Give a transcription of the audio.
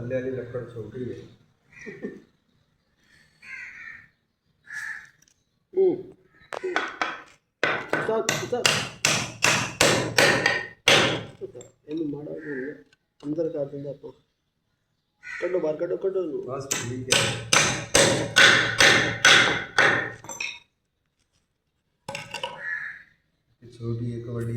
थल्ले वाली लकड़ छोटी है। अंदर कर देंगे आप कटो बाहर कटो कटो बस ठीक है। छोटी एक बड़ी